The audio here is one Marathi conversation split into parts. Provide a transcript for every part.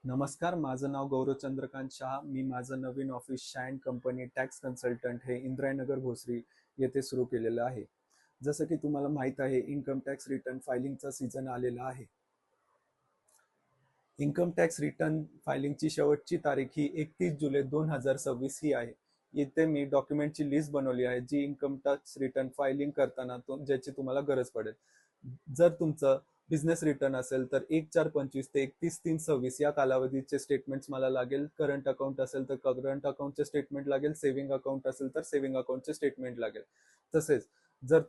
नमस्कार, माझं नाव गौरव चंद्रकांत शहा. मी माझं नवीन office Shine company tax consultant हे इंद्रायनगर भोसरी येथे सुरू केलेलं आहे. जसं की तुम्हाला माहित आहे, इन्कम टॅक्स रिटर्न फायलिंगचा सीझन आलेला आहे. इन्कम टॅक्स रिटर्न फायलिंगची शेवटची तारीख ही 31 जुलै 2026 ही आहे. इथे मी डॉक्युमेंटची लिस्ट बनवली आहे, जी इन्कम टॅक्स रिटर्न फायलिंग करताना ज्याची तुम्हाला गरज पडेल. जर तुमचं बिझनेस रिटर्न असेल तर 1/4/25 ते 31/3/26 या कालावधीचे स्टेटमेंट्स मला लागेल. करंट अकाउंट असेल तर करंट अकाउंटचे स्टेटमेंट लागेल. सेव्हिंग अकाउंट असेल तर सेव्हिंग अकाउंटचे स्टेटमेंट लागेल. तसेच जर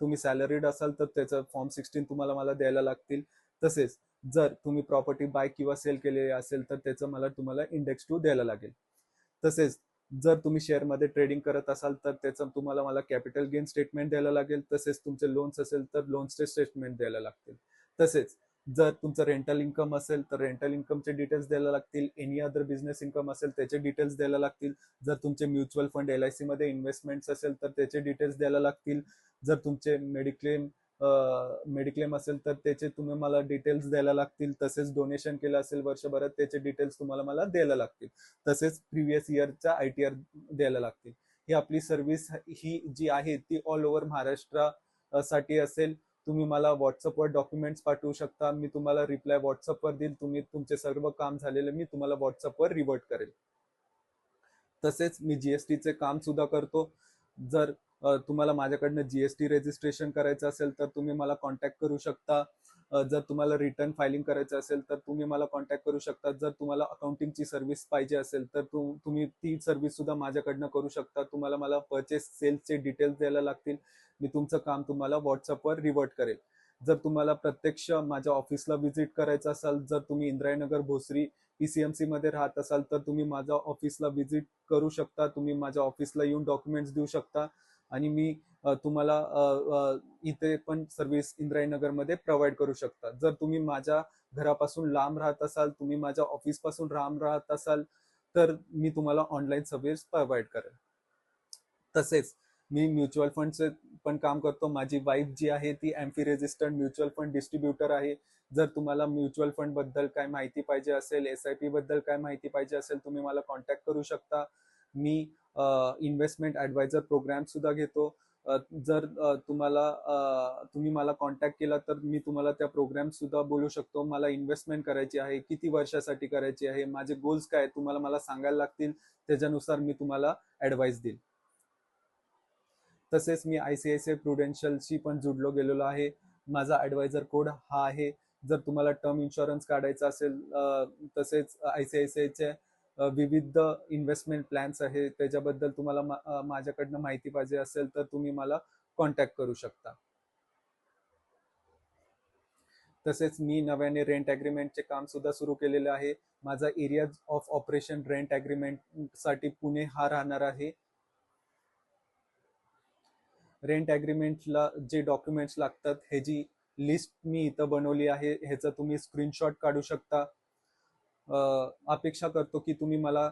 तुम्ही सॅलरीड असाल तर त्याचं फॉर्म 16 तुम्हाला मला द्यायला लागतील. तसेच जर तुम्ही प्रॉपर्टी बाय किंवा सेल केलेली असेल तर त्याचं तुम्हाला इंडेक्स 2 द्यायला लागेल. तसेच जर तुम्ही शेअरमध्ये ट्रेडिंग करत असाल तर त्याचं तुम्हाला मला कॅपिटल गेन स्टेटमेंट द्यायला लागेल. तसेच तुमचे लोन्स असेल तर लोन्सचे स्टेटमेंट द्यायला लागतील. तसेच जर तुमचं रेंटल इन्कम असेल तर रेंटल इन्कमचे डिटेल्स द्यायला लागतील. एनी अदर बिझनेस इन्कम असेल त्याचे डिटेल्स द्यायला लागतील. जर तुमचे म्युच्युअल फंड LIC मध्ये इन्व्हेस्टमेंट्स असेल तर त्याचे डिटेल्स द्यायला लागतील. जर तुमचे मेडिक्लेम असेल तर त्याचे तुम्ही मला डिटेल्स द्यायला लागतील. तसेच डोनेशन केलं असेल वर्षभरात त्याचे डिटेल्स तुम्हाला मला द्यायला लागतील. तसेच प्रिव्हियस इयरचा ITR द्यायला लागतील. ही आपली सर्व्हिस ही जी आहे ती ऑल ओव्हर महाराष्ट्र साठी असेल. तुम्ही मला व्हॉट्सअपवर डॉक्युमेंट्स पाठवू शकता. मी तुम्हाला रिप्लाय व्हॉट्सअपवर देईल. तुम्ही तुमचे सर्व काम झालेले मी तुम्हाला व्हॉट्सअपवर रिव्हर्ट करेल. तसेच मी GSTचे काम सुद्धा करतो. जर तुम्हाला माझ्याकडनं GST रजिस्ट्रेशन करायचं असेल तर तुम्ही मला कॉन्टॅक्ट करू शकता. जर तुम्हाला रिटर्न फायलिंग करायचं असेल तर तुम्ही मला कॉन्टॅक्ट करू शकता. जर तुम्हाला अकाउंटिंगची सर्व्हिस पाहिजे असेल तर तुम्ही ती सर्व्हिस सुद्धा माझ्याकडनं करू शकता. तुम्हाला मला परचेस सेल्सचे डिटेल्स द्यायला लागतील. मी तुमचं काम तुम्हाला व्हॉट्सअपवर रिव्हर्ट करेल. जर तुम्हाला प्रत्यक्ष माझ्या ऑफिसला व्हिजिट करायचं असेल, जर तुम्ही इंद्रायनगर भोसरी PCMC मध्ये राहत असाल तर तुम्ही माझ्या ऑफिसला व्हिजिट करू शकता. तुम्ही माझ्या ऑफिसला येऊन डॉक्युमेंट्स देऊ शकता आणि मी तुम्हाला इथे पण सर्व्हिस इंद्रायनगरमध्ये प्रोव्हाइड करू शकता. जर तुम्ही माझ्या घरापासून लांब राहत असाल, तुम्ही माझ्या ऑफिसपासून लांब राहत असाल तर मी तुम्हाला ऑनलाईन सर्व्हिस प्रोव्हाइड करेल. तसेच मी म्युच्युअल फंडचे पण काम करतो. माझी वाईफ जी आहे ती amphi registered mutual fund distributor आहे. जर तुम्हाला म्युच्युअल फंड बद्दल काय माहिती पाहिजे असेल, SIP बद्दल काय माहिती पाहिजे असेल, तुम्ही मला कॉन्टॅक्ट करू शकता. मी इन्व्हेस्टमेंट ऍडवायझर प्रोग्राम सुद्धा घेतो. जर तुम्ही मला कॉन्टॅक्ट केला तर मी तुम्हाला त्या प्रोग्राम सुद्धा बोलू शकतो. मला इन्व्हेस्टमेंट करायची आहे, किती वर्षासाठी करायची आहे, माझे गोल्स काय तुम्हाला मला सांगायला लागतील. त्याच्यानुसार मी तुम्हाला ऍडवाइस देईल. तसेच मी ICICI प्रुडेन्शियलशी पण जुडलो गेलेलो आहे. माझा ऍडवायझर कोड हा आहे. जर तुम्हाला टर्म इन्शुरन्स काढायचा असेल, तसेच ICICIचे विविध इन्व्हेस्टमेंट प्लॅन्स आहे त्याच्याबद्दल तुम्हाला माझ्याकडनं माहिती पाहिजे असेल तर तुम्ही मला कॉन्टॅक्ट करू शकता. तसेच मी नव्याने रेंट अग्रीमेंटचे काम सुद्धा सुरू केलेले आहे. माझा area of operation rent agreement साठी पुणे हा राहणार आहे. रेंट अग्रीमेंटला जे डॉक्युमेंट्स लागतात ह्याची लिस्ट मी इथं बनवली आहे. ह्याचा तुम्ही स्क्रीनशॉट काढू शकता. अपेक्षा करतो की तुम्ही मला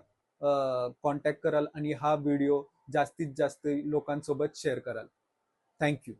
कॉन्टॅक्ट कराल आणि हा व्हिडिओ जास्तीत जास्त लोकांसोबत शेअर कराल. थँक्यू.